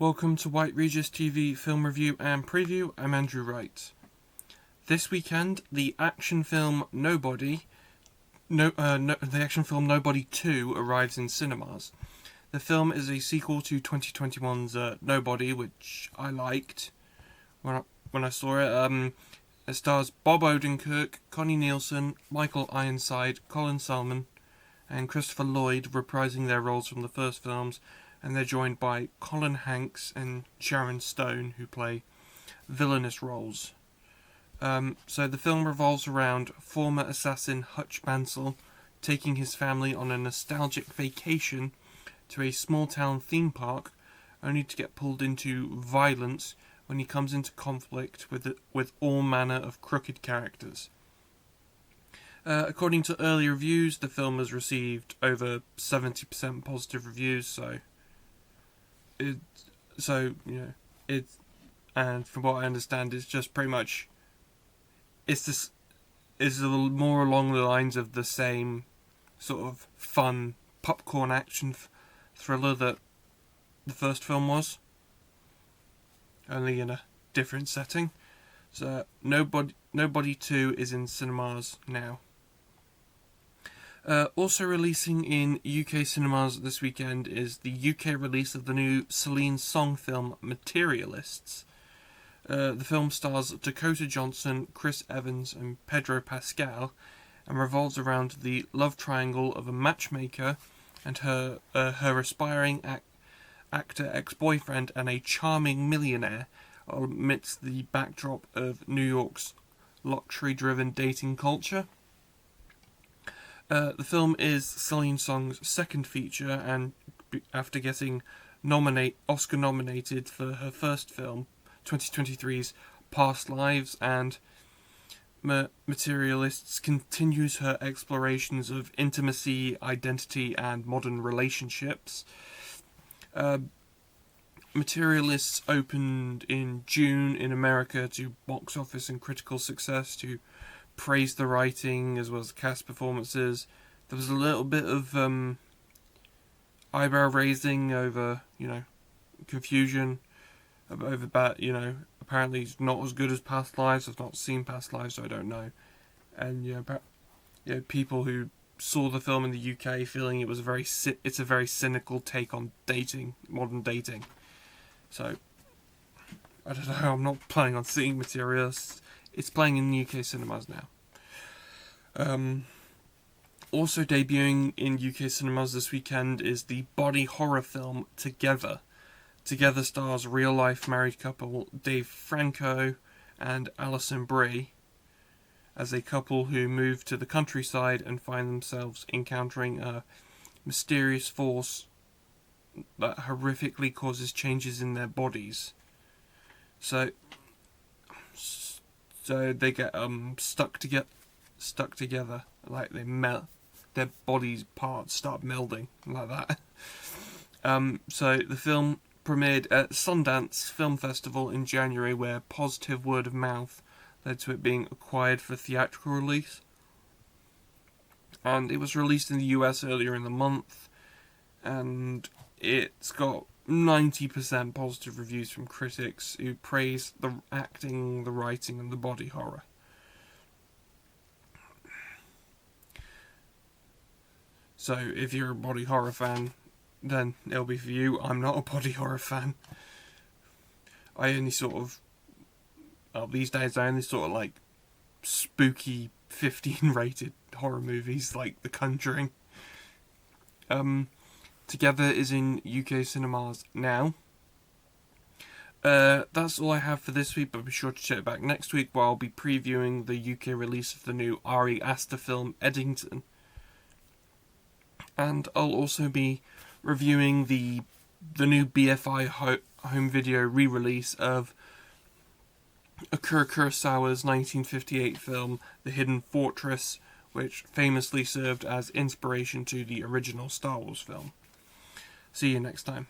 Welcome to White Regis TV Film Review and Preview. I'm Andrew Wright. This weekend, the action film Nobody 2 arrives in cinemas. The film is a sequel to 2021's Nobody, which I liked when I saw it. It stars Bob Odenkirk, Connie Nielsen, Michael Ironside, Colin Salmon, and Christopher Lloyd reprising their roles from the first films, and they're joined by Colin Hanks and Sharon Stone, who play villainous roles. So the film revolves around former assassin Hutch Mansell taking his family on a nostalgic vacation to a small-town theme park, only to get pulled into violence when he comes into conflict with all manner of crooked characters. According to early reviews, the film has received over 70% positive reviews, and from what I understand, it's just pretty much, it's a little more along the lines of the same sort of fun popcorn action thriller that the first film was, only in a different setting. So Nobody 2 is in cinemas now. Also releasing in UK cinemas this weekend is the UK release of the new Celine Song film Materialists. The film stars Dakota Johnson, Chris Evans and Pedro Pascal, and revolves around the love triangle of a matchmaker and her aspiring actor ex-boyfriend and a charming millionaire amidst the backdrop of New York's luxury-driven dating culture. The film is Celine Song's second feature, and after getting Oscar nominated for her first film, 2023's Past Lives, and Materialists continues her explorations of intimacy, identity, and modern relationships. Materialists opened in June in America to box office and critical success, to praise the writing as well as the cast performances. There was a little bit of eyebrow raising over, confusion over that, apparently it's not as good as Past Lives. I've not seen Past Lives, so I don't know. And people who saw the film in the UK feeling it's a very cynical take on dating, modern dating. So I don't know. I'm not planning on seeing Materialists. It's playing in UK cinemas now. Also debuting in UK cinemas this weekend is the body horror film Together. Together stars real-life married couple Dave Franco and Alison Brie as a couple who move to the countryside and find themselves encountering a mysterious force that horrifically causes changes in their bodies. So they get stuck together, like they melt, their bodies parts start melding like that. So the film premiered at Sundance Film Festival in January, where positive word of mouth led to it being acquired for theatrical release, and it was released in the US earlier in the month, and it's got 90% positive reviews from critics who praise the acting, the writing, and the body horror. So if you're a body horror fan, then it'll be for you. I'm not a body horror fan. I only these days I only like spooky 15 rated horror movies like The Conjuring. Together is in UK cinemas now. That's all I have for this week, but be sure to check back next week where I'll be previewing the UK release of the new Ari Aster film Eddington. And I'll also be reviewing the new BFI home video re-release of Akira Kurosawa's 1958 film The Hidden Fortress, which famously served as inspiration to the original Star Wars film. See you next time.